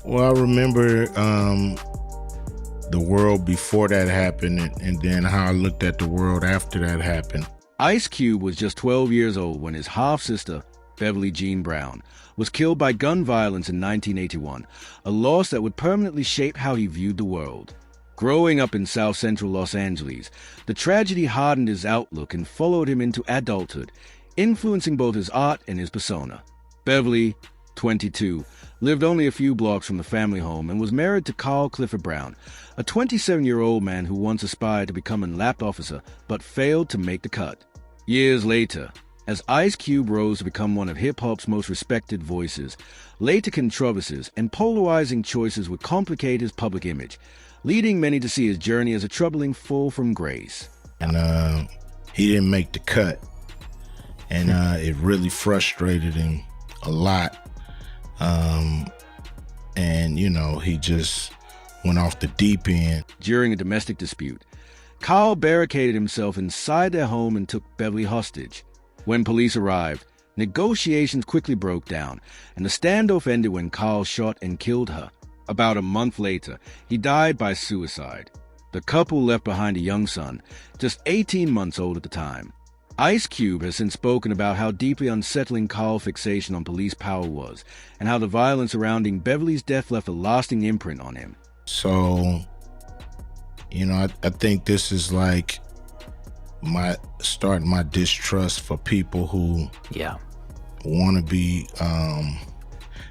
Well, I remember the world before that happened, and then how I looked at the world after that happened. Ice Cube was just 12 years old when his half-sister, Beverly Jean Brown, was killed by gun violence in 1981, a loss that would permanently shape how he viewed the world. Growing up in South Central Los Angeles, the tragedy hardened his outlook and followed him into adulthood, influencing both his art and his persona. Beverly, 22, lived only a few blocks from the family home and was married to Carl Clifford Brown, a 27-year-old man who once aspired to become an LAPD officer but failed to make the cut. Years later, as Ice Cube rose to become one of hip-hop's most respected voices, later controversies and polarizing choices would complicate his public image, leading many to see his journey as a troubling fall from grace. And he didn't make the cut, and it really frustrated him a lot. And, he just went off the deep end. During a domestic dispute, Carl barricaded himself inside their home and took Beverly hostage. When police arrived, negotiations quickly broke down, and the standoff ended when Carl shot and killed her. About a month later, he died by suicide. The couple left behind a young son, just 18 months old at the time. Ice Cube has since spoken about how deeply unsettling Carl's fixation on police power was, and how the violence surrounding Beverly's death left a lasting imprint on him. So, I think this is like starting my distrust for people who want to be,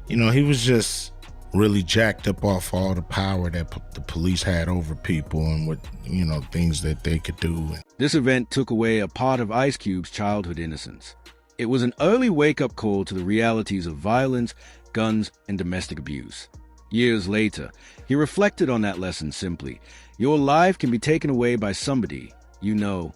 he was just really jacked up off all the power that the police had over people and what, things that they could do. This event took away a part of Ice Cube's childhood innocence. It was an early wake-up call to the realities of violence, guns, and domestic abuse. Years later, he reflected on that lesson simply: your life can be taken away by somebody you know.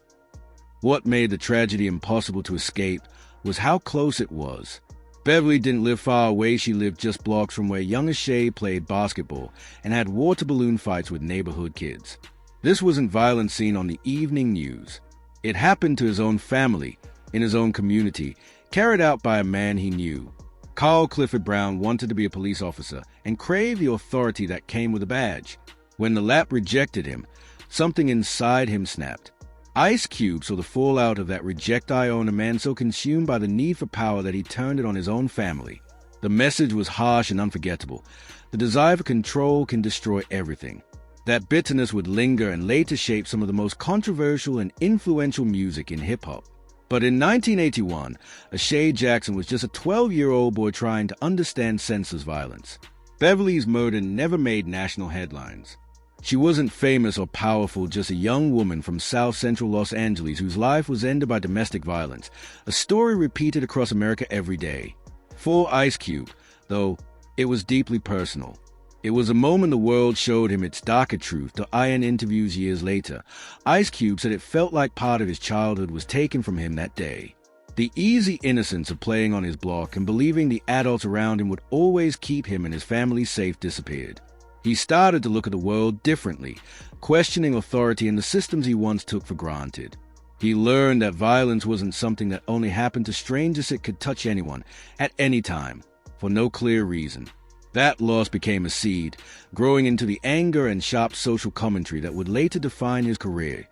What made the tragedy impossible to escape was how close it was. Beverly didn't live far away. She lived just blocks from where young Shay played basketball and had water balloon fights with neighborhood kids. This wasn't violence seen on the evening news. It happened to his own family, in his own community, carried out by a man he knew. Carl Clifford Brown wanted to be a police officer and craved the authority that came with a badge. When the LAP rejected him, something inside him snapped. Ice Cube saw the fallout of that reject on a man so consumed by the need for power that he turned it on his own family. The message was harsh and unforgettable. The desire for control can destroy everything. That bitterness would linger and later shape some of the most controversial and influential music in hip-hop. But in 1981, Shay Jackson was just a 12-year-old boy trying to understand senseless violence. Beverly's murder never made national headlines. She wasn't famous or powerful, just a young woman from South Central Los Angeles whose life was ended by domestic violence, a story repeated across America every day. For Ice Cube, though, it was deeply personal. It was a moment the world showed him its darker truth. To Iron interviews years later, Ice Cube said it felt like part of his childhood was taken from him that day. The easy innocence of playing on his block and believing the adults around him would always keep him and his family safe disappeared. He started to look at the world differently, questioning authority and the systems he once took for granted. He learned that violence wasn't something that only happened to strangers. It could touch anyone, at any time, for no clear reason. That loss became a seed, growing into the anger and sharp social commentary that would later define his career.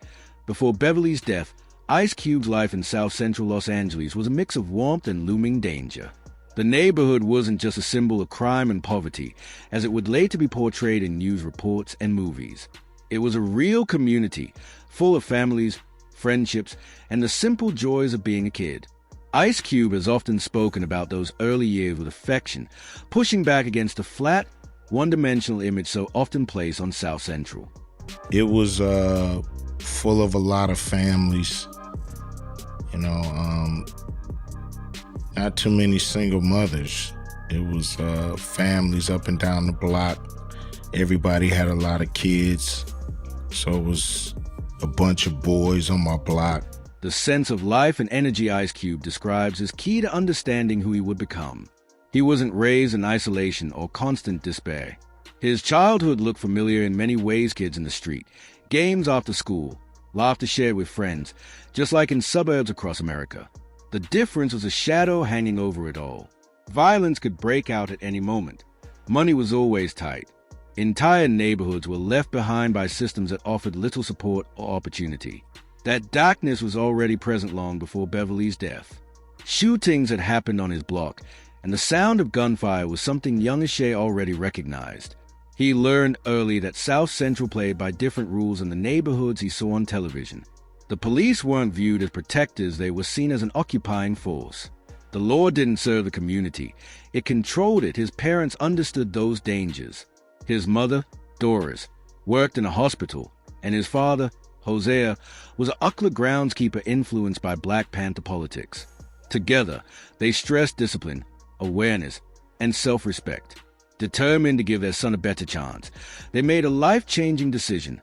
Before Beverly's death, Ice Cube's life in South Central Los Angeles was a mix of warmth and looming danger. The neighborhood wasn't just a symbol of crime and poverty, as it would later be portrayed in news reports and movies. It was a real community, full of families, friendships, and the simple joys of being a kid. Ice Cube has often spoken about those early years with affection, pushing back against the flat, one-dimensional image so often placed on South Central. It was full of a lot of families, not too many single mothers. It was families up and down the block. Everybody had a lot of kids, so it was a bunch of boys on my block. The sense of life and energy Ice Cube describes is key to understanding who he would become. He wasn't raised in isolation or constant despair. His childhood looked familiar in many ways. Kids in the street, games after school, laughter shared with friends, just like in suburbs across America. The difference was a shadow hanging over it all. Violence could break out at any moment. Money was always tight. Entire neighborhoods were left behind by systems that offered little support or opportunity. That darkness was already present long before Beverly's death. Shootings had happened on his block, and the sound of gunfire was something young Ashay already recognized. He learned early that South Central played by different rules in the neighborhoods he saw on television. The police weren't viewed as protectors, they were seen as an occupying force. The law didn't serve the community. It controlled it. His parents understood those dangers. His mother, Doris, worked in a hospital, and his father, Hosea, was an UCLA groundskeeper influenced by Black Panther politics. Together, they stressed discipline, awareness, and self-respect. Determined to give their son a better chance, they made a life-changing decision,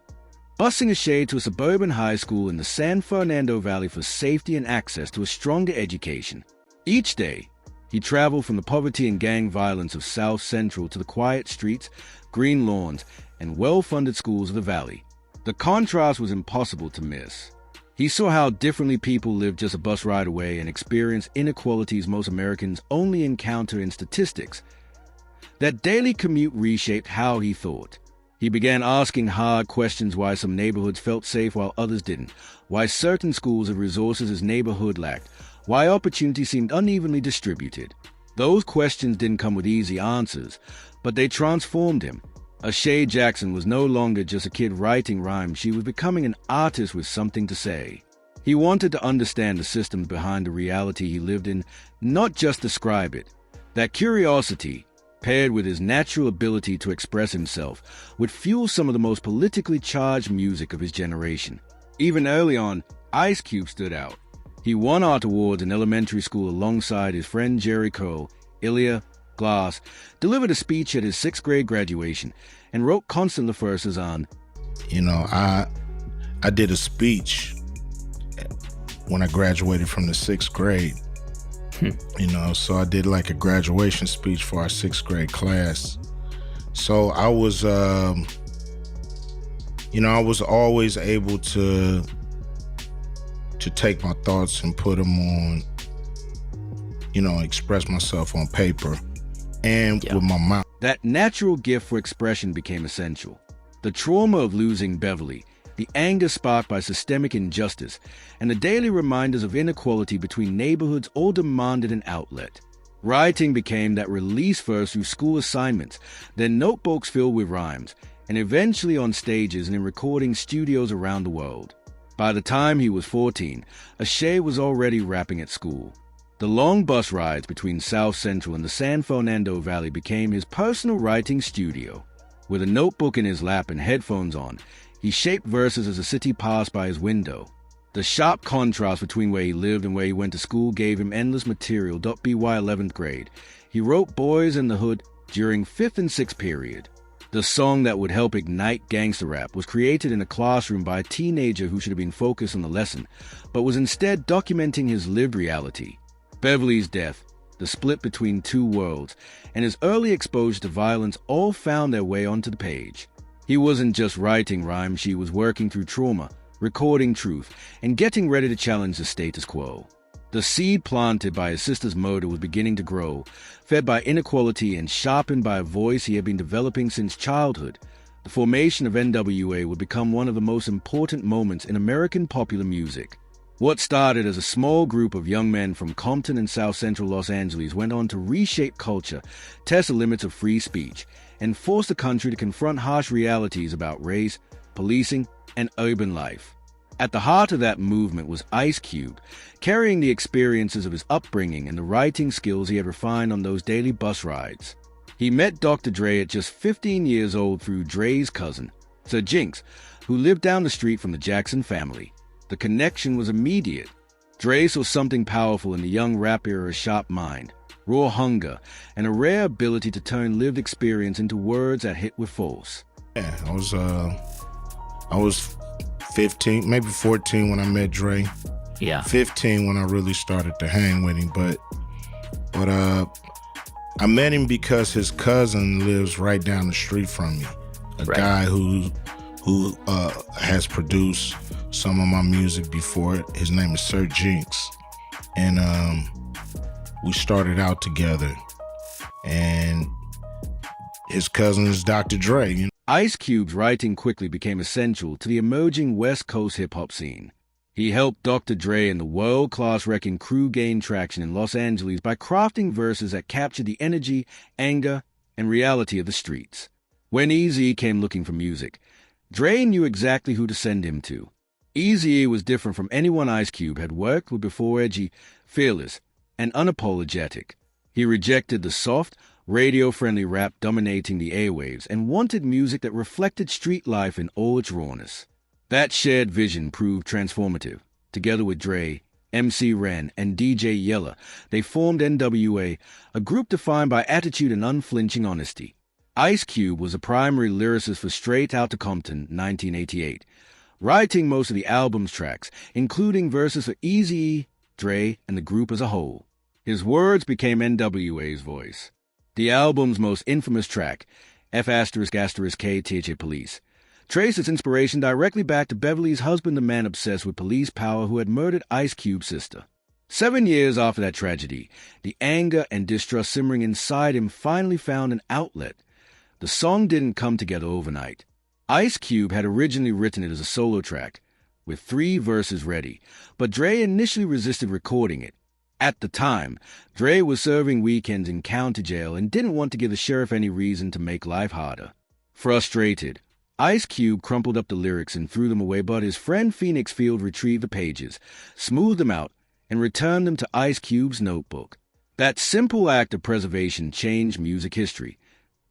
busing Ashay to a suburban high school in the San Fernando Valley for safety and access to a stronger education. Each day, he traveled from the poverty and gang violence of South Central to the quiet streets, green lawns, and well-funded schools of the valley. The contrast was impossible to miss. He saw how differently people lived just a bus ride away and experienced inequalities most Americans only encounter in statistics. That daily commute reshaped how he thought. He began asking hard questions: why some neighborhoods felt safe while others didn't, why certain schools had resources his neighborhood lacked, why opportunity seemed unevenly distributed. Those questions didn't come with easy answers, but they transformed him. Ashay Jackson was no longer just a kid writing rhymes. She was becoming an artist with something to say. He wanted to understand the systems behind the reality he lived in, not just describe it. That curiosity, paired with his natural ability to express himself, would fuel some of the most politically charged music of his generation. Even early on, Ice Cube stood out. He won art awards in elementary school alongside his friend Jerry Curl, Ilya, Glass, delivered a speech at his 6th grade graduation, and wrote constant verses on, I did a speech when I graduated from the 6th grade. So I did like a graduation speech for our 6th grade class. So I was, I was always able to take my thoughts and put them on, express myself on paper and with my mouth. That natural gift for expression became essential. The trauma of losing Beverly, the anger sparked by systemic injustice, and the daily reminders of inequality between neighborhoods all demanded an outlet. Writing became that release first through school assignments, then notebooks filled with rhymes, and eventually on stages and in recording studios around the world. By the time he was 14, Ashay was already rapping at school. The long bus rides between South Central and the San Fernando Valley became his personal writing studio. With a notebook in his lap and headphones on, he shaped verses as the city passed by his window. The sharp contrast between where he lived and where he went to school gave him endless material. By 11th grade, he wrote Boys in the Hood during 5th and 6th period. The song that would help ignite gangster rap was created in a classroom by a teenager who should have been focused on the lesson, but was instead documenting his lived reality. Beverly's death, the split between two worlds, and his early exposure to violence all found their way onto the page. He wasn't just writing rhymes, she was working through trauma, recording truth, and getting ready to challenge the status quo. The seed planted by his sister's murder was beginning to grow, fed by inequality and sharpened by a voice he had been developing since childhood. The formation of NWA would become one of the most important moments in American popular music. What started as a small group of young men from Compton and South Central Los Angeles went on to reshape culture, test the limits of free speech, and force the country to confront harsh realities about race, policing, and urban life. At the heart of that movement was Ice Cube, carrying the experiences of his upbringing and the writing skills he had refined on those daily bus rides. He met Dr. Dre at just 15 years old through Dre's cousin, Sir Jinx, who lived down the street from the Jackson family. The connection was immediate. Dre saw something powerful in the young rapper's sharp mind, raw hunger, and a rare ability to turn lived experience into words that hit with force. Yeah, I was 15, maybe 14 when I met Dre. Yeah. 15 when I really started to hang with him, but I met him because his cousin lives right down the street from me. A guy who has produced some of my music before. His name is Sir Jinx, and we started out together, and his cousin is Dr. Dre. You know? Ice Cube's writing quickly became essential to the emerging West Coast hip-hop scene. He helped Dr. Dre and the world-class Wrecking Crew gain traction in Los Angeles by crafting verses that captured the energy, anger, and reality of the streets. When Eazy-E came looking for music, Dre knew exactly who to send him to. Eazy-E was different from anyone Ice Cube had worked with before, edgy, fearless, and unapologetic. He rejected the soft, radio-friendly rap dominating the airwaves and wanted music that reflected street life in all its rawness. That shared vision proved transformative. Together with Dre, MC Ren, and DJ Yella, they formed NWA, a group defined by attitude and unflinching honesty. Ice Cube was a primary lyricist for Straight Outta Compton, 1988, writing most of the album's tracks, including verses for Eazy-E, Dre, and the group as a whole. His words became NWA's voice. The album's most infamous track, F***K THA Police, traced its inspiration directly back to Beverly's husband, the man obsessed with police power who had murdered Ice Cube's sister. 7 years after that tragedy, the anger and distrust simmering inside him finally found an outlet. The song didn't come together overnight. Ice Cube had originally written it as a solo track, with 3 verses ready, but Dre initially resisted recording it. At the time, Dre was serving weekends in county jail and didn't want to give the sheriff any reason to make life harder. Frustrated, Ice Cube crumpled up the lyrics and threw them away, but his friend Phoenix Field retrieved the pages, smoothed them out, and returned them to Ice Cube's notebook. That simple act of preservation changed music history.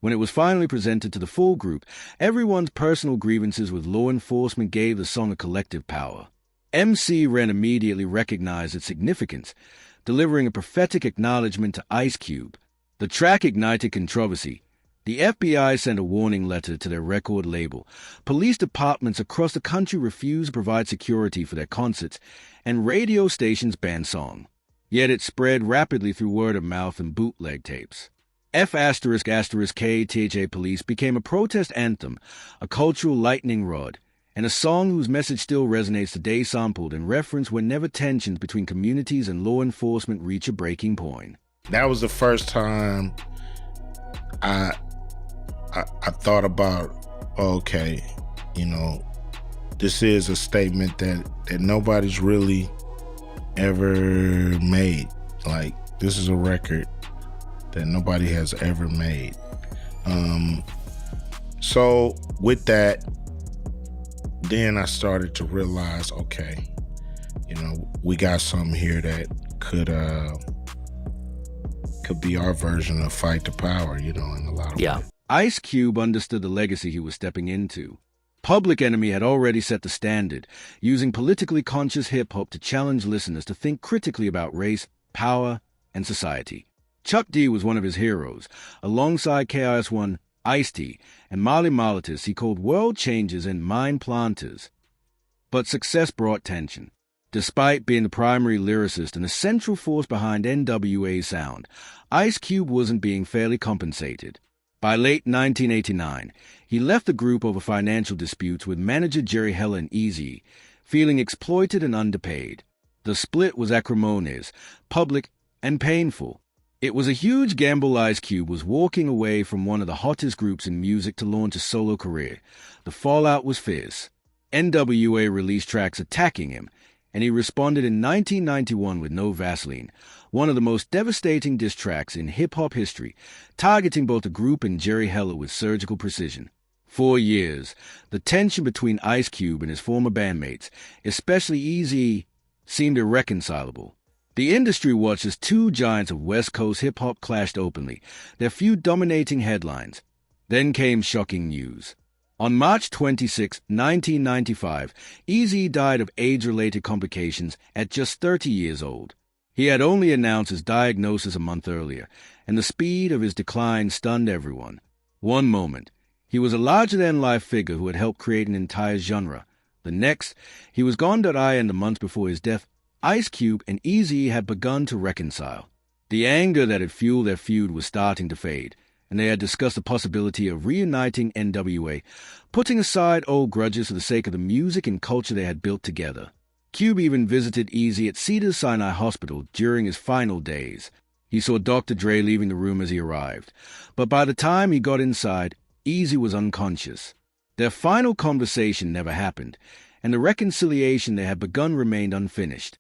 When it was finally presented to the full group, everyone's personal grievances with law enforcement gave the song a collective power. MC Ren immediately recognized its significance, delivering a prophetic acknowledgement to Ice Cube. The track ignited controversy. The FBI sent a warning letter to their record label. Police departments across the country refused to provide security for their concerts, and radio stations banned song. Yet it spread rapidly through word of mouth and bootleg tapes. F***K THA Police became a protest anthem, a cultural lightning rod, and a song whose message still resonates today, sampled and referenced whenever tensions between communities and law enforcement reach a breaking point. That was the first time I thought about, okay, this is a statement that nobody's really ever made. Like, this is a record that nobody has ever made. So with that, then I started to realize, okay, we got something here that could be our version of Fight the Power, in a lot of ways. Ice Cube understood the legacy he was stepping into. Public Enemy had already set the standard, using politically conscious hip-hop to challenge listeners to think critically about race, power, and society. Chuck D was one of his heroes. Alongside KRS-One, Ice-T, and Marley Marlitis, he called world changers and mind planters. But success brought tension. Despite being the primary lyricist and a central force behind NWA's sound, Ice Cube wasn't being fairly compensated. By late 1989, he left the group over financial disputes with manager Jerry Heller and Eazy, feeling exploited and underpaid. The split was acrimonious, public, and painful. It was a huge gamble. Ice Cube was walking away from one of the hottest groups in music to launch a solo career. The fallout was fierce. NWA released tracks attacking him, and he responded in 1991 with No Vaseline, one of the most devastating diss tracks in hip-hop history, targeting both the group and Jerry Heller with surgical precision. For years, the tension between Ice Cube and his former bandmates, especially Eazy, seemed irreconcilable. The industry watched as 2 giants of West Coast hip-hop clashed openly, their feud dominating headlines. Then came shocking news. On March 26, 1995, Eazy died of age-related complications at just 30 years old. He had only announced his diagnosis a month earlier, and the speed of his decline stunned everyone. One moment, he was a larger-than-life figure who had helped create an entire genre. The next, he was gone. And the month before his death, Ice Cube and Eazy had begun to reconcile. The anger that had fueled their feud was starting to fade, and they had discussed the possibility of reuniting NWA, putting aside old grudges for the sake of the music and culture they had built together. Cube even visited Eazy at Cedars-Sinai Hospital during his final days. He saw Dr. Dre leaving the room as he arrived, but by the time he got inside, Easy was unconscious. Their final conversation never happened, and the reconciliation they had begun remained unfinished.